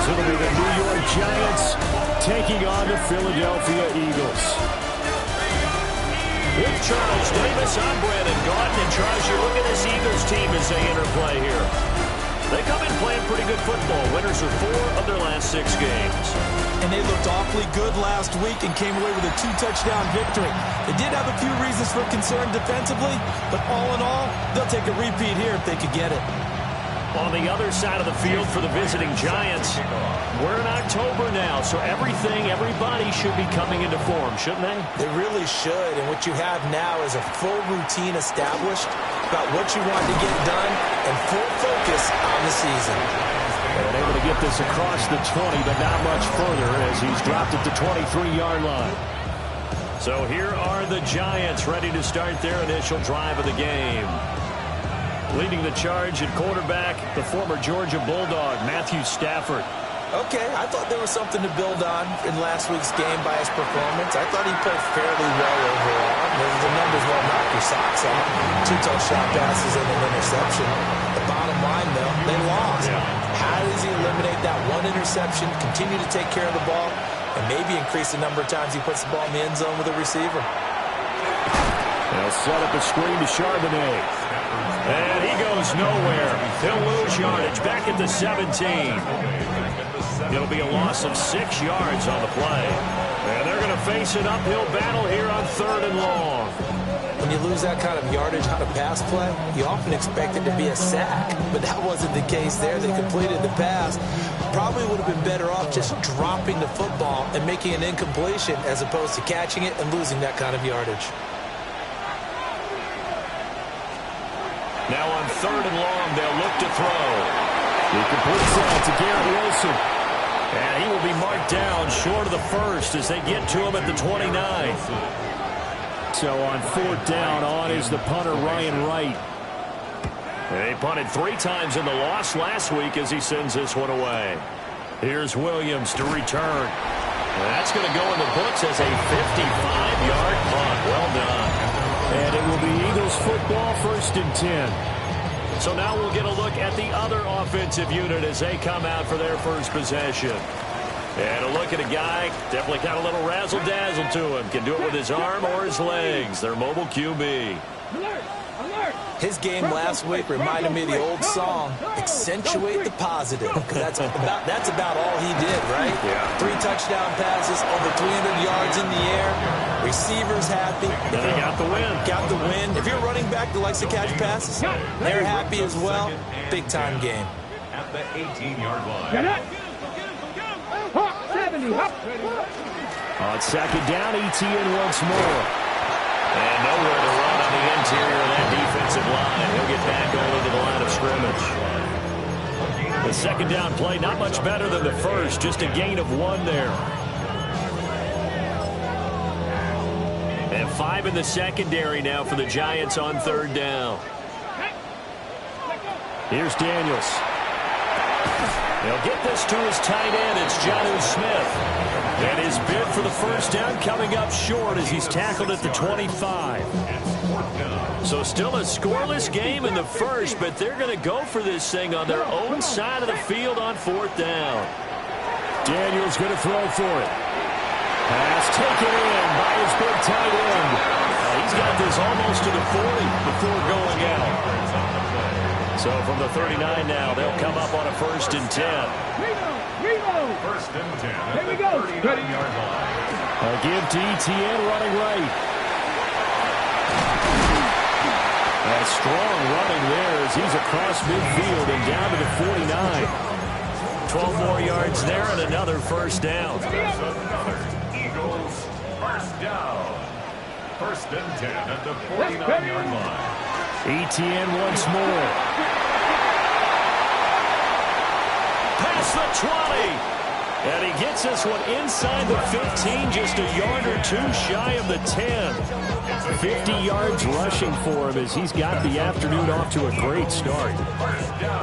it'll be the New York Giants taking on the Philadelphia Eagles. With Charles Davis, I'm Brandon Gaudin. And Charles, you look at this Eagles team as they interplay here. They come in playing pretty good football. Winners of 4 of their last 6 games. And they looked awfully good last week and came away with a 2-touchdown victory. They did have a few reasons for concern defensively, but all in all, they'll take a repeat here if they could get it. On the other side of the field for the visiting Giants, we're in October now, so everybody should be coming into form, shouldn't they? They really should, and what you have now is a full routine established about what you want to get done and full focus on the season. And able to get this across the 20, but not much further as he's dropped at the 23-yard line. So here are the Giants ready to start their initial drive of the game. Leading the charge at quarterback, the former Georgia Bulldog, Matthew Stafford. Okay, I thought there was something to build on in last week's game by his performance. I thought he played fairly well overall. The numbers won't knock your socks off. 2 touchdown passes and an interception. The bottom line, though, they lost. How does he eliminate that 1 interception, continue to take care of the ball, and maybe increase the number of times he puts the ball in the end zone with a receiver? They'll set up a screen to Charbonnet. And he goes nowhere. He'll lose yardage back at the 17. It'll be a loss of 6 yards on the play. And they're going to face an uphill battle here on 3rd and long. When you lose that kind of yardage on a pass play, you often expect it to be a sack. But that wasn't the case there. They completed the pass. Probably would have been better off just dropping the football and making an incompletion as opposed to catching it and losing that kind of yardage. Now on 3rd and long, they'll look to throw. He completes that to Garrett Wilson. And he will be marked down short of the first as they get to him at the 29. So on 4th down, on is the punter, Ryan Wright. They punted 3 times in the loss last week as he sends this one away. Here's Williams to return. And that's going to go in the books as a 55-yard punt. Well done. And it will be Eagles football, 1st and 10. So now we'll get a look at the other offensive unit as they come out for their first possession. And a look at a guy, definitely got a little razzle-dazzle to him. Can do it with his arm or his legs. Their mobile QB. His game last week reminded me of the old song, accentuate the positive. That's about all he did, right? Yeah. 3 touchdown passes, over 300 yards in the air. Receivers happy. And they got the win. Got the win. If you're running back that likes to catch passes, they're happy as well. Big-time game. At the 18-yard line. On 2nd down, ETN once more. And nowhere to run on the interior of that defensive line. He'll get back only to the line of scrimmage. The 2nd down play, not much better than the first, just a gain of 1 there. And 5 in the secondary now for the Giants on 3rd down. Here's Daniels. He'll get this to his tight end. It's Jonnu Smith. And his bid for the 1st down coming up short as he's tackled at the 25. So still a scoreless game in the first, but they're going to go for this thing on their own side of the field on 4th down. Daniels going to throw for it. Pass taken in by his big tight end. He's got this almost to the 40 before going out. So from the 39 now, they'll come up on a 1st and 10. 1st and 10. Here we go. 39-yard line. A give to ETN running right. A strong running there as he's across midfield and down to the 49. 12 more yards there and another 1st down. Another Eagles 1st down. 1st and 10 at the 49-yard line. ETN once more. Past the 20. And he gets this one inside the 15, just a yard or 2 shy of the 10. 50 yards rushing for him as he's got the afternoon off to a great start.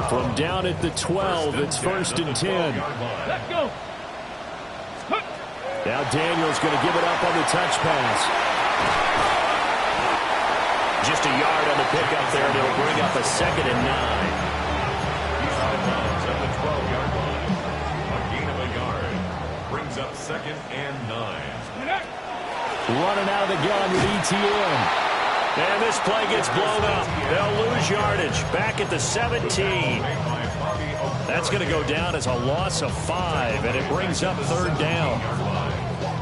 From down at the 12, it's 1st and 10. Let's go. Now Daniels going to give it up on the touch pass. Just a yard on the pickup there, and it'll bring up a 2nd and 9. He's out of bounds at the 12-yard line. A gain 2nd and 9. Running out of the gun with ETN. And this play gets blown up. They'll lose yardage. Back at the 17. That's going to go down as a loss of 5, and it brings up 3rd down.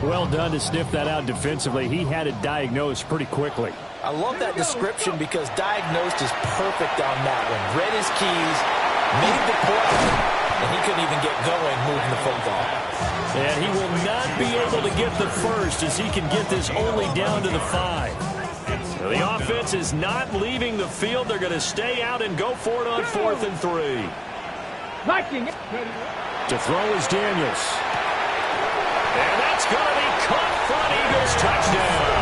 Well done to sniff that out defensively. He had it diagnosed pretty quickly. I love that description because diagnosed is perfect on that one. Read his keys, made the play, and he couldn't even get going moving the football. And he will not be able to get the first as he can get this only down to the 5. So the offense is not leaving the field. They're going to stay out and go for it on 4th and 3. To throw is Daniels. And that's going to be caught for an Eagles touchdown.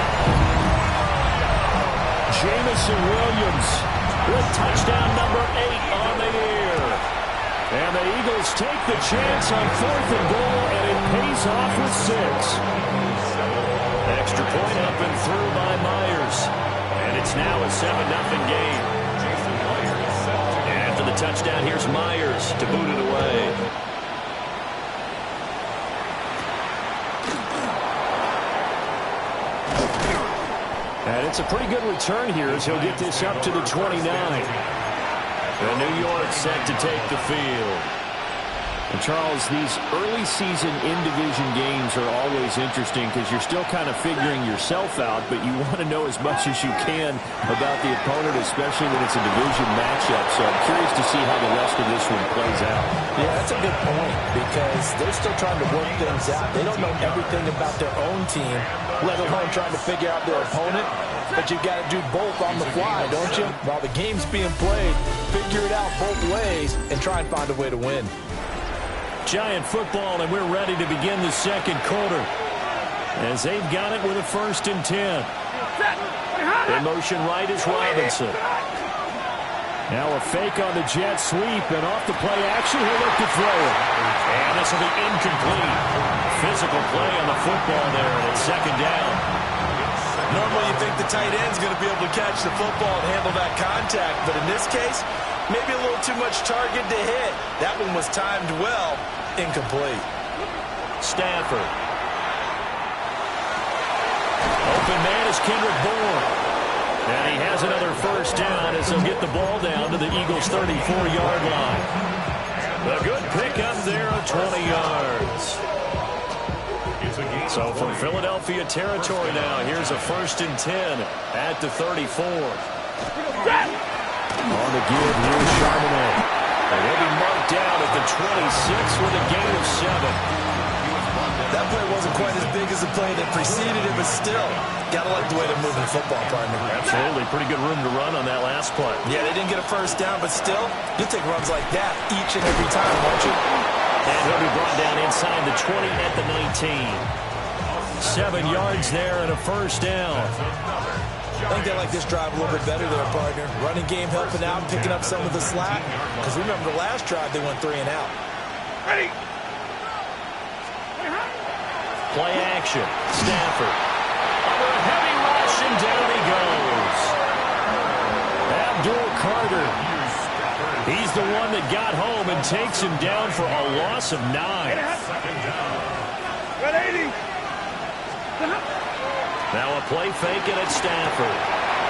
Jamison Williams with touchdown number 8 on the year. And the Eagles take the chance on 4th and goal, and it pays off with 6. Extra point up and through by Myers. And it's now a 7-0 game. After the touchdown, here's Myers to boot it away. And it's a pretty good return here as he'll get this up to the 29. And New York set to take the field. And Charles, these early season in-division games are always interesting because you're still kind of figuring yourself out, but you want to know as much as you can about the opponent, especially when it's a division matchup. So I'm curious to see how the rest of this one plays out. Yeah, that's a good point because they're still trying to work things out. They don't know everything about their own team, let alone trying to figure out their opponent. But you've got to do both on the fly, don't you? While the game's being played, figure it out both ways and try and find a way to win. Giant football, and we're ready to begin the 2nd quarter as they've got it with a 1st and 10. In motion right is Robinson. Now a fake on the jet sweep, and off the play action, he'll look to throw it. And this will be incomplete. Physical play on the football there, and it's 2nd down. Normally you think the tight end's going to be able to catch the football and handle that contact, but in this case, maybe a little too much target to hit. That one was timed well, incomplete. Stafford. Open man is Kendrick Bourne. And he has another 1st down as he'll get the ball down to the Eagles' 34-yard line. A good pickup there of 20 yards. So from Philadelphia territory now, here's a 1st and 10 at the 34. On the give, here's Charbonnet. And he'll be marked down at the 26 with a gain of 7. That play wasn't quite as big as the play that preceded it, but still, gotta like the way they're moving the football, partner. Absolutely. Pretty good room to run on that last play. Yeah, they didn't get a 1st down, but still, you take runs like that each and every time, won't you? And he'll be brought down inside the 20 at the 19. 7 yards there and a 1st down. I think they like this drive a little bit better there, partner. Running game helping out, picking up some of the slack. Because remember the last drive, they went 3 and out. Ready. Play action. Stafford. Under a heavy rush, and down he goes. Abdul Carter. He's the one that got home and takes him down for a loss of 9. Now a play fake and it's Stafford.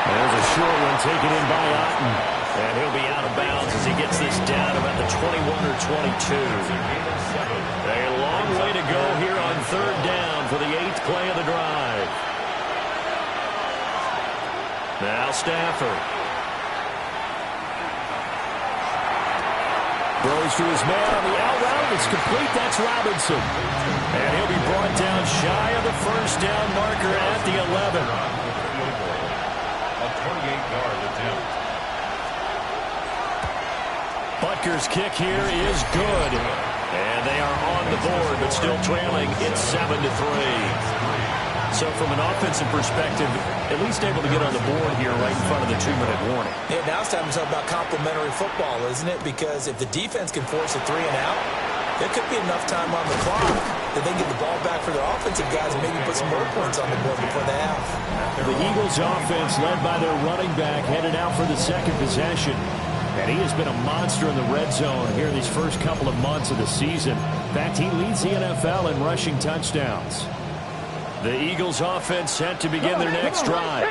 There's a short one taken in by Otten. And he'll be out of bounds as he gets this down about the 21 or 22. A long way to go here on 3rd down for the 8th play of the drive. Now Stafford. Throws to his man on the out route. It's complete. That's Robinson. And he'll be brought down shy of the 1st down marker at the 11. A 28-yard attempt. Butker's kick here is good. And they are on the board, but still trailing. It's 7-3. So from an offensive perspective, at least able to get on the board here right in front of the 2-minute warning. Yeah, now it's time to talk about complementary football, isn't it? Because if the defense can force a 3 and out, there could be enough time on the clock that they can get the ball back for their offensive guys and maybe put some more points on the board before the half. The Eagles offense led by their running back headed out for the 2nd possession. And he has been a monster in the red zone here in these first couple of months of the season. In fact, he leads the NFL in rushing touchdowns. The Eagles offense set to begin their next drive.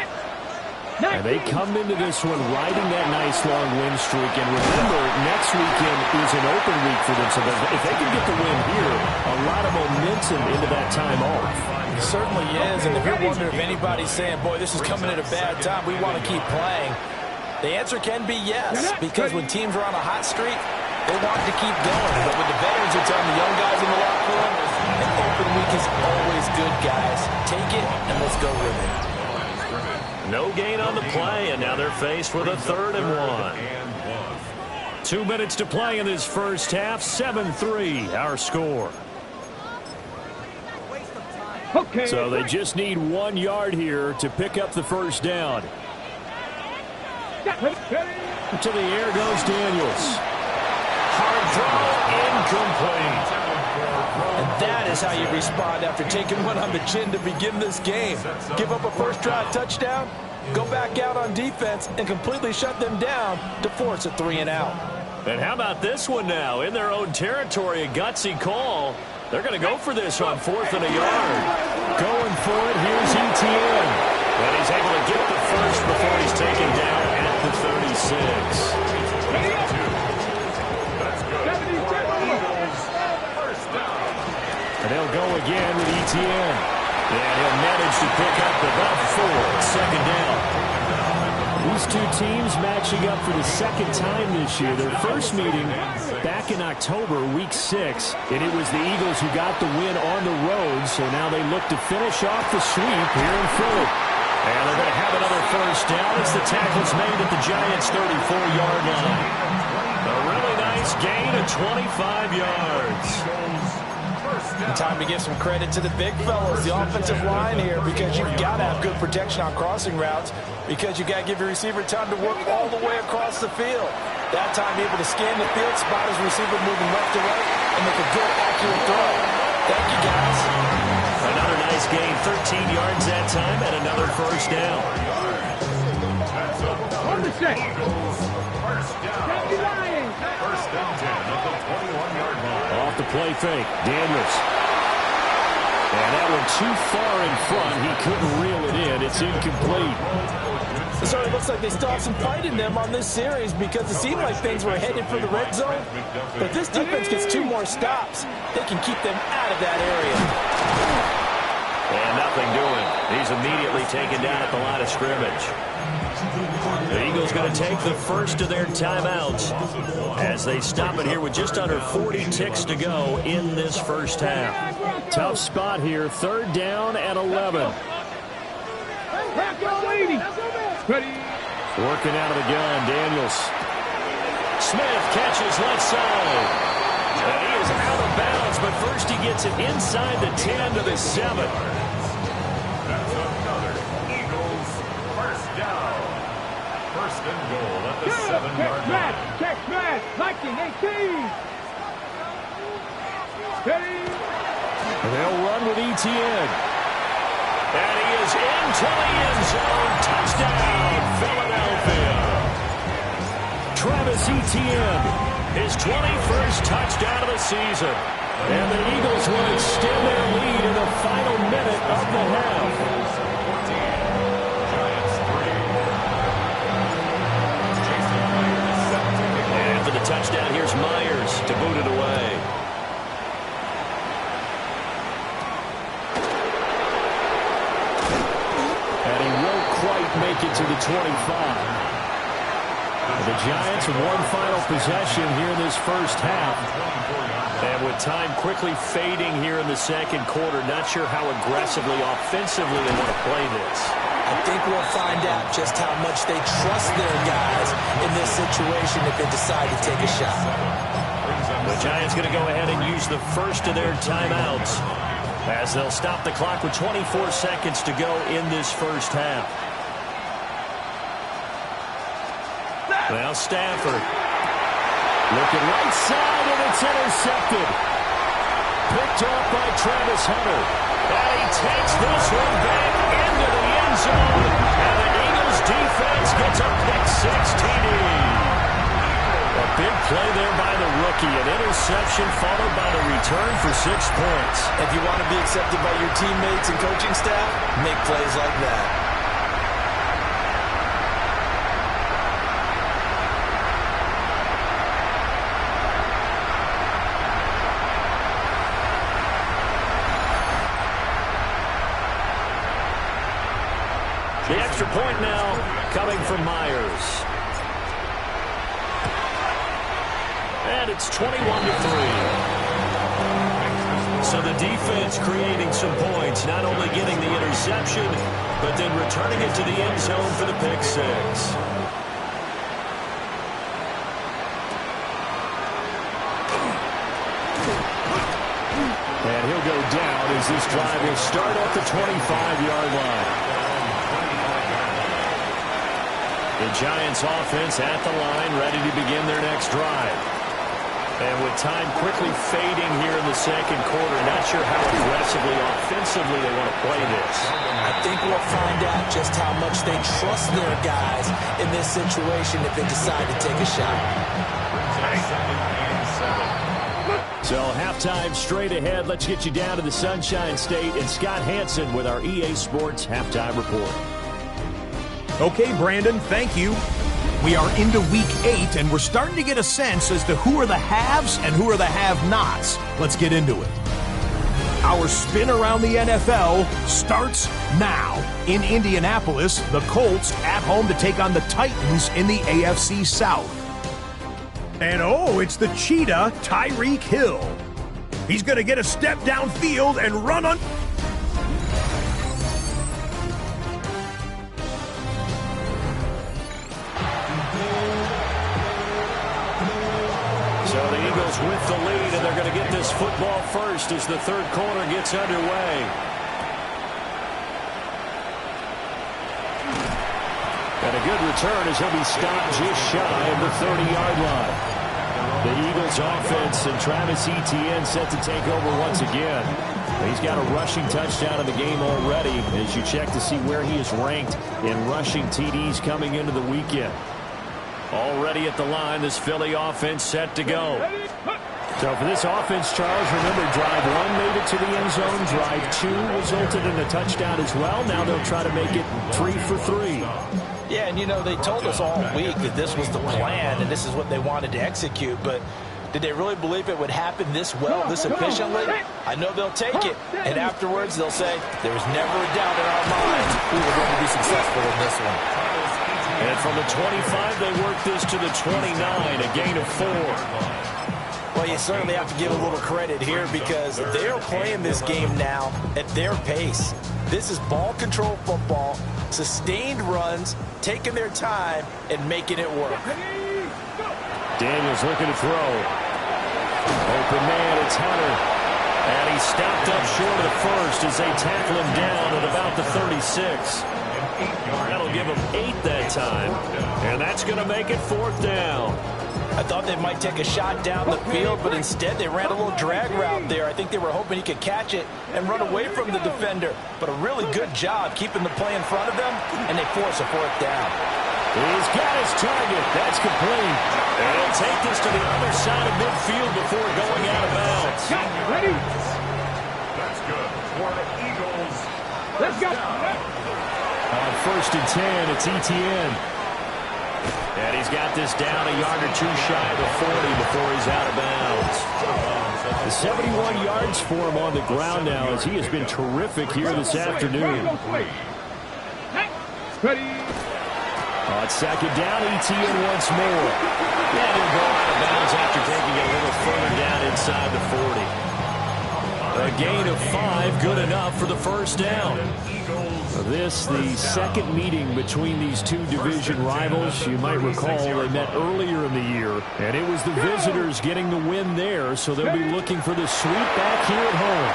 And they come into this one riding that nice long win streak. And remember, next weekend is an open week for them. So if they can get the win here, a lot of momentum into that time off. It certainly is. And if you're wondering if anybody's saying, boy, this is coming at a bad time, we want to keep playing, the answer can be yes. Because when teams are on a hot streak, they want to keep going. But with the veterans are telling the young guys in the locker room, an open week is always good, guys. Take it and let's go with it. No gain on the play, and now they're faced with a 3rd and 1. 2 minutes to play in this first half. 7-3 our score. Okay. So they just need 1 yard here to pick up the first down. To the air goes Daniels. Hard throw, incomplete. And that is how you respond after taking one on the chin to begin this game. Give up a first-drive touchdown, go back out on defense, and completely shut them down to force a 3-and-out. And how about this one now? In their own territory, a gutsy call. They're going to go for this on 4th and a yard. Going for it, here's Etienne. And he's able to get the first before he's taken down at the 36. And they'll go again with Etienne. And he'll manage to pick up about 4, 2nd down. These two teams matching up for the 2nd time this year. Their first meeting back in October, week 6, and it was the Eagles who got the win on the road. So now they look to finish off the sweep here in Philly. And they're going to have another first down as the tackle's made at the Giants' 34-yard line. A really nice gain of 25 yards. And time to give some credit to the big fellas, the offensive line here, because you've got to have good protection on crossing routes, because you've got to give your receiver time to work all the way across the field. That time able to scan the field, spot his receiver moving left to right, and make a good, accurate throw. Thank you, guys. Another nice gain, 13 yards that time, and another first down. On the set. First down. First and 10 at the 21-yard line. Off the play fake, Daniels. And that one too far in front. He couldn't reel it in. It's incomplete. It certainly looks like they still have some fight in them on this series, because it seemed like things were headed for the red zone. But if this defense gets 2 more stops, they can keep them out of that area. And nothing doing. He's immediately taken down at the line of scrimmage. The Eagles going to take the first of their timeouts as they stop it here with just under 40 ticks to go in this first half. Tough spot here, 3rd down and 11. Working out of the gun, Daniels. Smith catches left side. And he is out of bounds, but first he gets it inside the 10 to the 7. That's another Eagles first down. First and goal at the 7-yard line. Check, smash, Viking 18. They'll run with Etienne. And he is into the end zone. Touchdown, Philadelphia. Travis Etienne. His 21st touchdown of the season. And the Eagles will extend their lead in the final minute of the half. And for the touchdown, here's Myers to boot it away. And he won't quite make it to the 25. The Giants have one final possession here in this first half. And with time quickly fading here in the 2nd quarter, not sure how aggressively, offensively they want to play this. I think we'll find out just how much they trust their guys in this situation if they decide to take a shot. The Giants going to go ahead and use the first of their timeouts as they'll stop the clock with 24 seconds to go in this first half. Now Stafford. Looking right side, and it's intercepted. Picked off by Travis Hunter. And he takes this one back into the end zone. And the Eagles defense gets a pick 6 TD. Big play there by the rookie. An interception followed by the return for 6 points. If you want to be accepted by your teammates and coaching staff, make plays like that. The extra point now coming from Myers. And it's 21-3. So the defense creating some points, not only getting the interception, but then returning it to the end zone for the pick six. And he'll go down as this drive will start at the 25-yard line. The Giants offense at the line, ready to begin their next drive. And with time quickly fading here in the second quarter, not sure how aggressively, offensively they want to play this. I think we'll find out just how much they trust their guys in this situation if they decide to take a shot. So halftime straight ahead. Let's get you down to the Sunshine State and Scott Hansen with our EA Sports Halftime Report. Okay, Brandon, thank you. We are into week 8, and we're starting to get a sense as to who are the haves and who are the have-nots. Let's get into it. Our spin around the NFL starts now. In Indianapolis, the Colts at home to take on the Titans in the AFC South. And oh, it's the cheetah, Tyreek Hill. He's going to get a step downfield and run on... So the Eagles with the lead, and they're going to get this football first as the third quarter gets underway. And a good return as he'll be stopped just shy of the 30-yard line. The Eagles offense and Travis Etienne set to take over once again. He's got a rushing touchdown in the game already as you check to see where he is ranked in rushing TDs coming into the weekend. Already at the line, this Philly offense set to go. So for this offense, Charles, remember, drive 1 made it to the end zone. Drive 2 resulted in a touchdown as well. Now they'll try to make it 3 for 3. Yeah, and you know, they told us all week that this was the plan and this is what they wanted to execute, but did they really believe it would happen this well, this efficiently? I know they'll take it, and afterwards they'll say, there was never a doubt in our minds we were going to be successful in this one. And from the 25, they work this to the 29, a gain of 4. Well, you certainly have to give a little credit here because they're playing this game now at their pace. This is ball control football, sustained runs, taking their time, and making it work. Daniels looking to throw. Open man, it's Hunter. And he's stopped up short of the first as they tackle him down at about the 36. That'll give him 8 that time. And that's going to make it 4th down. I thought they might take a shot down the field, but instead they ran a little drag route there. I think they were hoping he could catch it and run away from the defender. But a really good job keeping the play in front of them, and they force a 4th down. He's got his target. That's complete. And he'll take this to the other side of midfield before going out of bounds. Ready? That's good for the Eagles. Let's go. On 1st and 10, it's Etienne. And he's got this down a yard or 2 shy of the 40 before he's out of bounds. 71 yards for him on the ground now as he has been terrific here this afternoon. Ready? On 2nd down, Etienne once more. And he'll go out of bounds after taking it a little further down inside the 40. A gain of 5, good enough for the 1st down. This, the second meeting between these two division rivals. You might recall they met earlier in the year, and it was the visitors getting the win there, so they'll be looking for the sweep back here at home.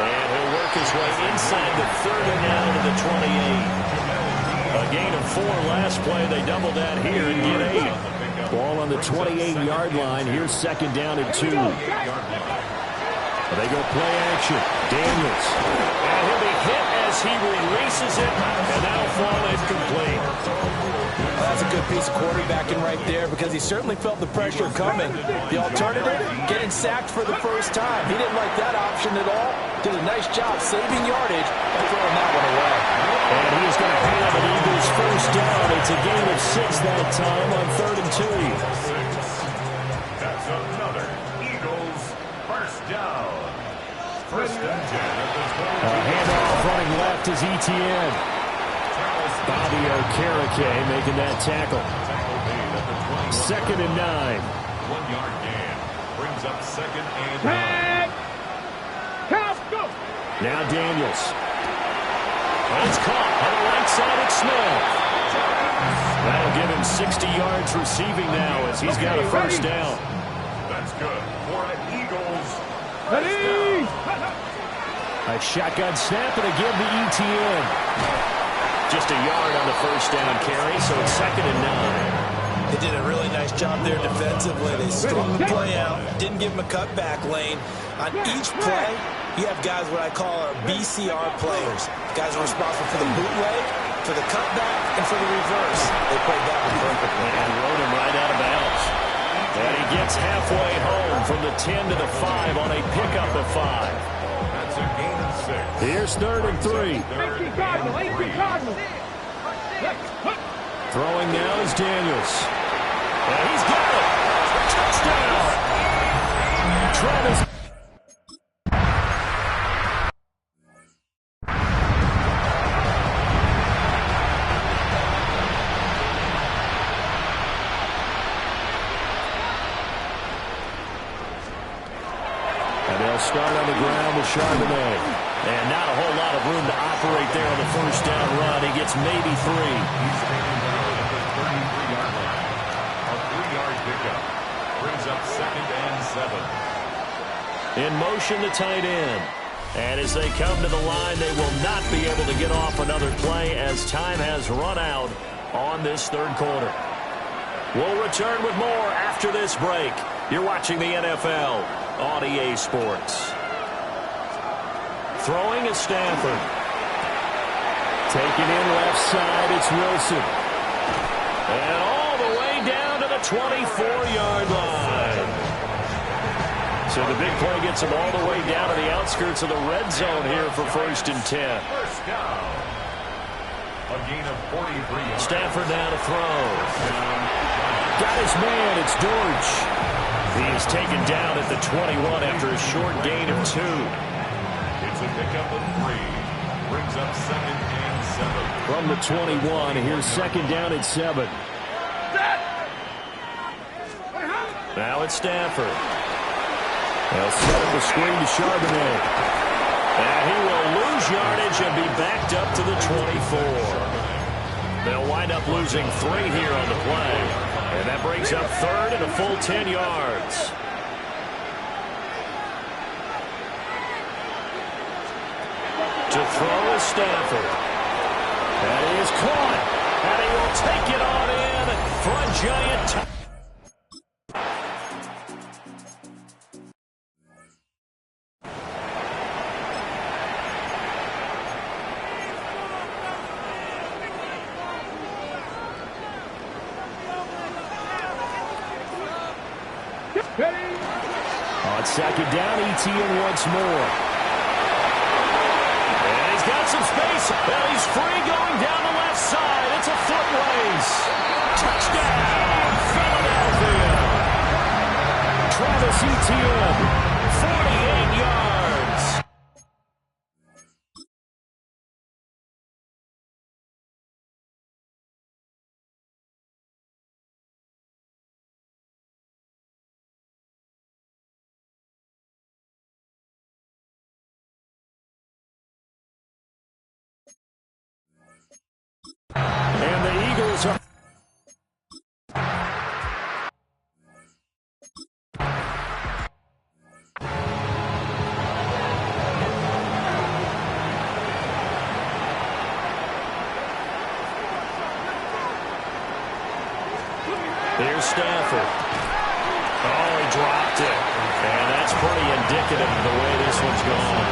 And he'll work his way inside the 30 now to the 28. A gain of 4 last play. They double that here and get 8. Ball on the 28-yard line. Here's 2nd down and 2. They go play action. Daniels. And he'll be hit as he releases it, and that'll fall incomplete. That's a good piece of quarterbacking right there because he certainly felt the pressure coming. The alternative, getting sacked for the first time. He didn't like that option at all. Did a nice job saving yardage by throwing that one away. And he's going to have an Eagles first down. It's a gain of 6 that time on 3rd and 2. That's another Eagles first down. First and 10 at the 20. A handoff running left is Etienne. Bobby Okereke making that tackle. 2nd and 9. 1-yard gain. Brings up 2nd and 9. Count, go. Now Daniels. And it's caught on the right side at Smith. That'll give him 60 yards receiving now as he's got a first down. That's good for an Eagles. Ready. A shotgun snap and a give to Etienne. Just a yard on the first down carry, so it's 2nd and 9. They did a really nice job there defensively. They strung the play out, didn't give him a cutback lane. On each play, you have guys what I call our BCR players. Guys are responsible for the bootleg, for the cutback, and for the reverse. They played that one perfectly. And rode him right out of bounds. And he gets halfway home from the 10 to the 5 on a pickup of 5. That's a gain of 6. Here's 3rd and 3. 18 Cardinal, 18 Cardinal. Throwing now is Daniels. And he's got it. Touchdown. Travis. And they'll start on the ground with Charbonnet. And not a whole lot of room to operate there on the first down run. He gets maybe 3. He's taken down at the 33-yard line. A 3-yard pickup. Brings up 2nd and 7. In motion, the tight end. And as they come to the line, they will not be able to get off another play as time has run out on this 3rd quarter. We'll return with more after this break. You're watching the NFL on EA Sports. Throwing is Stafford. Taken in left side, it's Wilson. And all the way down to the 24-yard line. So the big play gets him all the way down to the outskirts of the red zone here for 1st and 10. First down. A gain of 43 yards. Stafford now to throw. Got his man, it's Dortch. He is taken down at the 21 after a short gain of 2. It's a pickup of 3. Brings up 2nd and 7. From the 21, here's 2nd down at 7. Now it's Stafford. They'll set up a screen to Charbonnet. And he will lose yardage and be backed up to the 24. They'll wind up losing 3 here on the play. And that brings up 3rd and a full 10 yards. To throw is Stafford. That is caught. And he will take it on in for a giant touchdown. On 2nd down, Etienne once more. And he's got some space. Well, he's free going down the left side. It's a foot race. Touchdown, Philadelphia. Travis Etienne, 48 yards. And the Eagles are... Here's Stafford. Oh, he dropped it. And that's pretty indicative of the way this one's gone.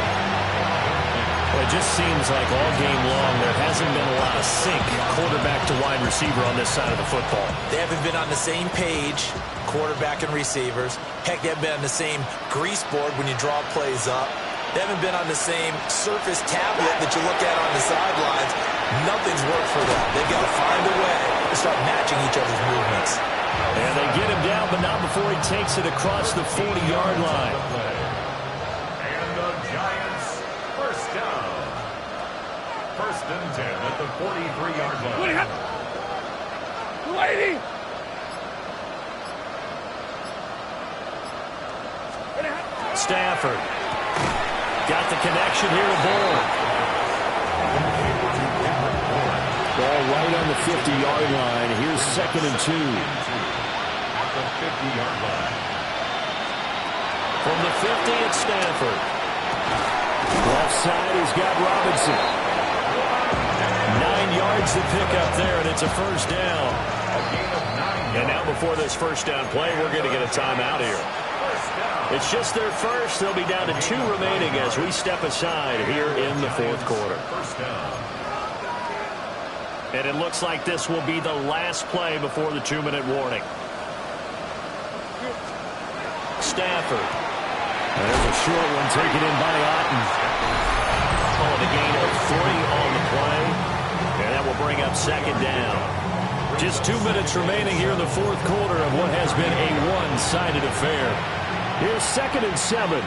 Well, it just seems like all game long there hasn't been a lot of sync quarterback to wide receiver on this side of the football. They haven't been on the same page, quarterback and receivers. Heck, they haven't been on the same grease board when you draw plays up. They haven't been on the same surface tablet that you look at on the sidelines. Nothing's worked for them. They've got to find a way to start matching each other's movements. And they get him down, but not before he takes it across the 40-yard line. And the Giants, first down. First and 10 at the 43-yard line. Lady! Stafford got the connection here to Bull. Ball right on the 50-yard line. Here's 2nd and 2. At the 50-yard line. From the 50, it's Stafford. Left side, he's got Robinson. 9 yards to pick up there, and it's a first down. And now before this first down play, we're going to get a timeout here. It's just their first. They'll be down to 2 remaining as we step aside here in the 4th quarter. First down. And it looks like this will be the last play before the 2-minute warning. Stafford. There's a short one taken in by Otten. Oh, the gain of 3 on the play. And that will bring up 2nd down. Just 2 minutes remaining here in the 4th quarter of what has been a one-sided affair. Here's 2nd and 7.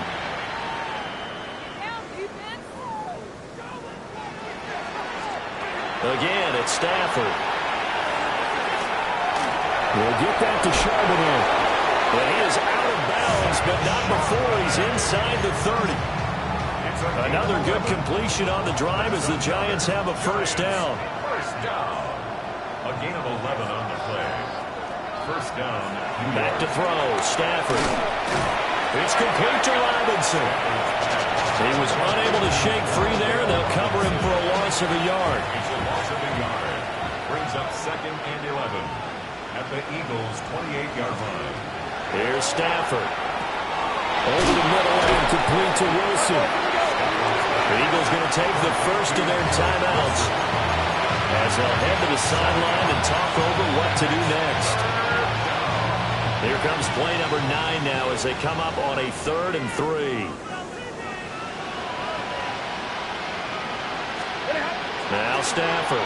Again, it's Stafford. We'll get that to Charbonnet. But he is out of bounds, but not before he's inside the 30. Another good completion on the drive as the Giants have a first down. First down. A gain of 11 on the play. First down. Back to throw. Stafford. It's complete to Robinson. He was unable to shake free there. They'll cover him for a loss of a yard. It's a loss of a yard. Brings up 2nd and 11 at the Eagles' 28-yard line. Here's Stafford. Over the middle and complete to Wilson. The Eagles going to take the first of their timeouts as they'll head to the sideline and talk over what to do next. Here comes play number 9 now as they come up on a 3rd and 3. Now Stafford.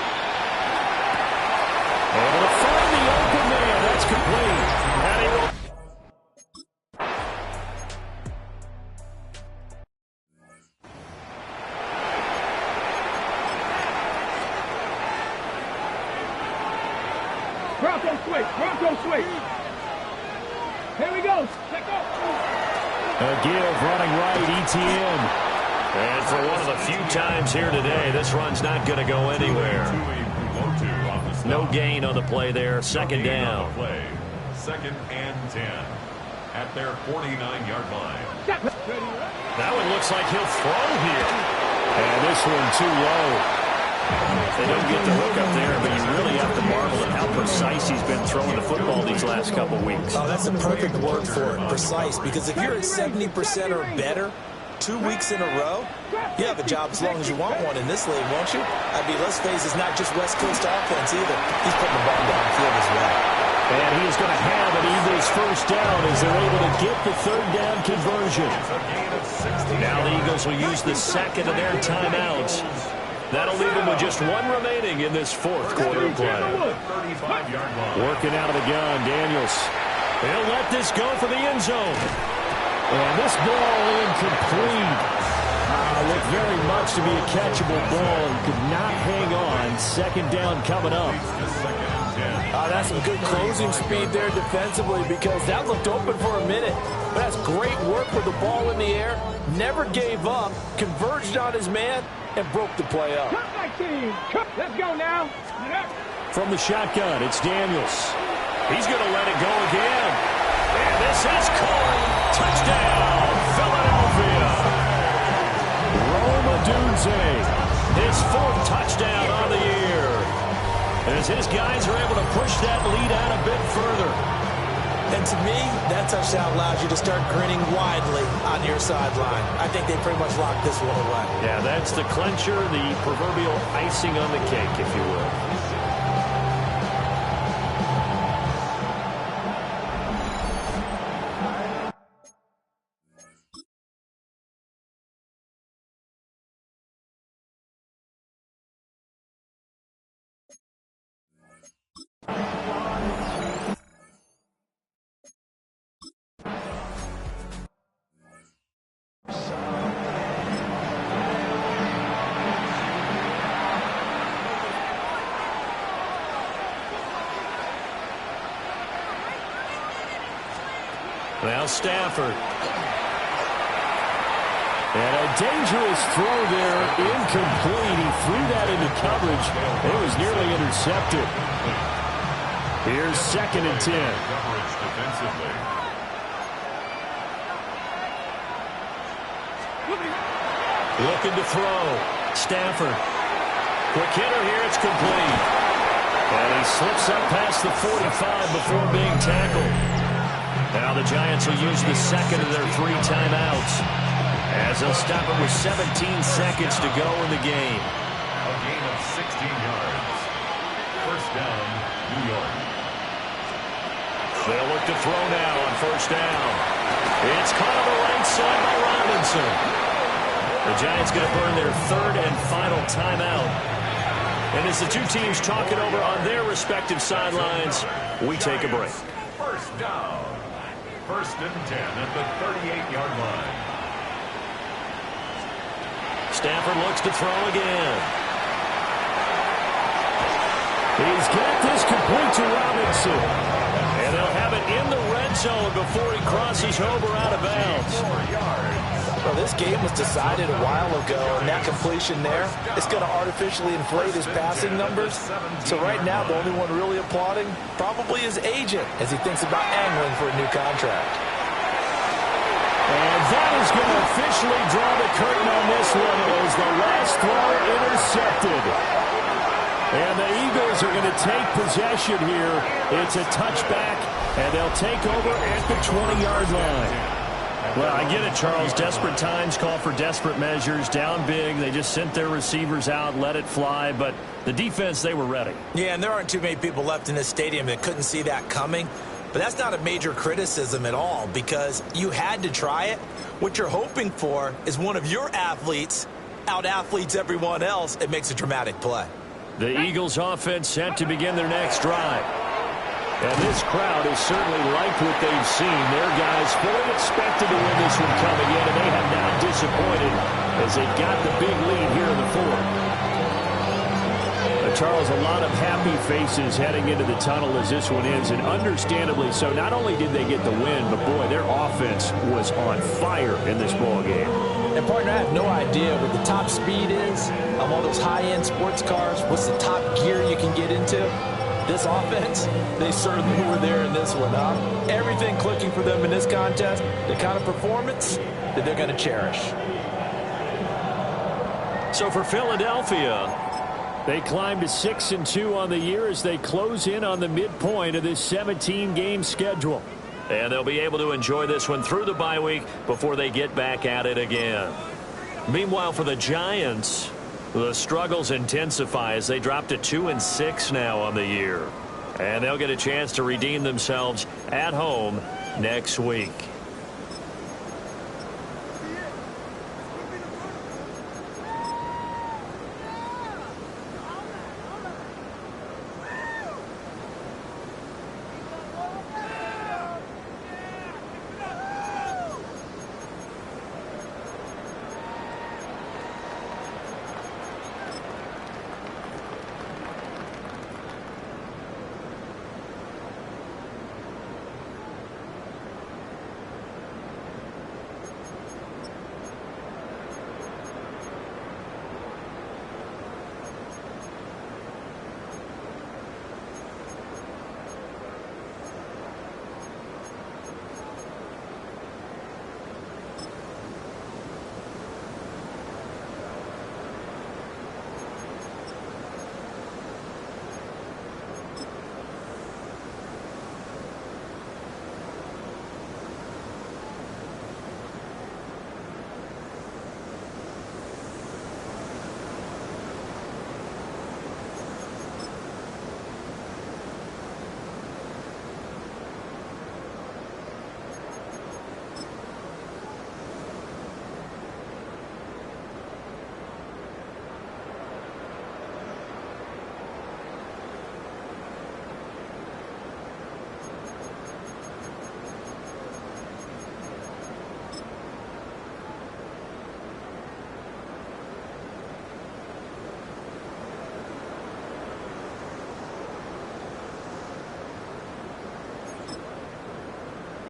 Able to find the open man. That's complete. And he will. Bronco switch. Bronco switch. Here we go. Let go. A give running right, ETN. And for one of the few times here today, this run's not going to go anywhere. No gain on the play there. 2nd down. 2nd and 10 at their 49-yard line. That one looks like he'll throw here. And this one too low. They don't get the hook up there, but you really have to marvel at how precise he's been throwing the football these last couple weeks. Oh, that's a perfect word for it, precise, because if you're at 70% or better 2 weeks in a row, you have a job as long as you want one in this league, won't you? I mean, let's face it, it's not just West Coast offense either. He's putting the ball downfield as well. And he is going to have an Eagles first down as they're able to get the 3rd down conversion. Now the Eagles will use the 2nd of their timeouts. That'll leave them with just 1 remaining in this 4th quarter of play. Working out of the gun, Daniels. He'll let this go for the end zone. And this ball incomplete. Looked very much to be a catchable ball and could not hang on. 2nd down coming up. That's some good closing speed there defensively because that looked open for a minute. But that's great work with the ball in the air. Never gave up, converged on his man, and broke the play up. Cut my team. Let's go now. From the shotgun, it's Daniels. He's going to let it go again. And this is called touchdown, Philadelphia. Rome Odunze, his 4th touchdown on the year. As his guys are able to push that lead out a bit further. And To me, that touchdown allows you to start grinning widely on your sideline. I think they pretty much locked this one away. Yeah, that's the clincher, the proverbial icing on the cake, if you will. Now Stafford. And a dangerous throw there, incomplete. He threw that into coverage. It was nearly intercepted. Here's 2nd and 10. Coverage defensively. Looking to throw. Stafford. Quick hitter here. It's complete. And he slips up past the 45 before being tackled. Now the Giants will use the second of their 3 timeouts as they'll stop it with 17 seconds to go in the game. A gain of 16 yards. First down, New York. They'll look to throw now on first down. It's caught on the right side by Robinson. The Giants going to burn their 3rd and final timeout. And as the two teams talk it over on their respective sidelines, we take a break. First down. 1st and 10 at the 38-yard line. Stafford looks to throw again. He's got this complete to Robinson. And they'll have it in the red zone before he crosses over out of bounds. 4 yards. Well, this game was decided a while ago, and that completion there is going to artificially inflate his passing numbers. So right now, the only one really applauding probably his agent as he thinks about angling for a new contract. And that is going to officially draw the curtain on this one as the last throw intercepted. And the Eagles are going to take possession here. It's a touchback, and they'll take over at the 20-yard line. Well, I get it, Charles. Desperate times call for desperate measures. Down big. They just sent their receivers out, let it fly. But the defense, they were ready. Yeah, and there aren't too many people left in this stadium that couldn't see that coming. But that's not a major criticism at all because you had to try it. What you're hoping for is one of your athletes out-athletes everyone else. It makes a dramatic play. The Eagles offense set to begin their next drive. And this crowd has certainly liked what they've seen. Their guys fully expected to win this one coming in, and they have now disappointed as they got the big lead here in the 4th. Charles, a lot of happy faces heading into the tunnel as this one ends, and understandably so. Not only did they get the win, but boy, their offense was on fire in this ball game. And partner, I have no idea what the top speed is on all those high-end sports cars. What's the top gear you can get into? This offense, they certainly were there in this one, huh? Everything clicking for them in this contest, the kind of performance that they're going to cherish. So for Philadelphia, they climb to 6-2 on the year as they close in on the midpoint of this 17-game schedule. and they'll be able to enjoy this one through the bye week before they get back at it again. Meanwhile, for the Giants, the struggles intensify as they drop to 2-6 now on the year. And they'll get a chance to redeem themselves at home next week.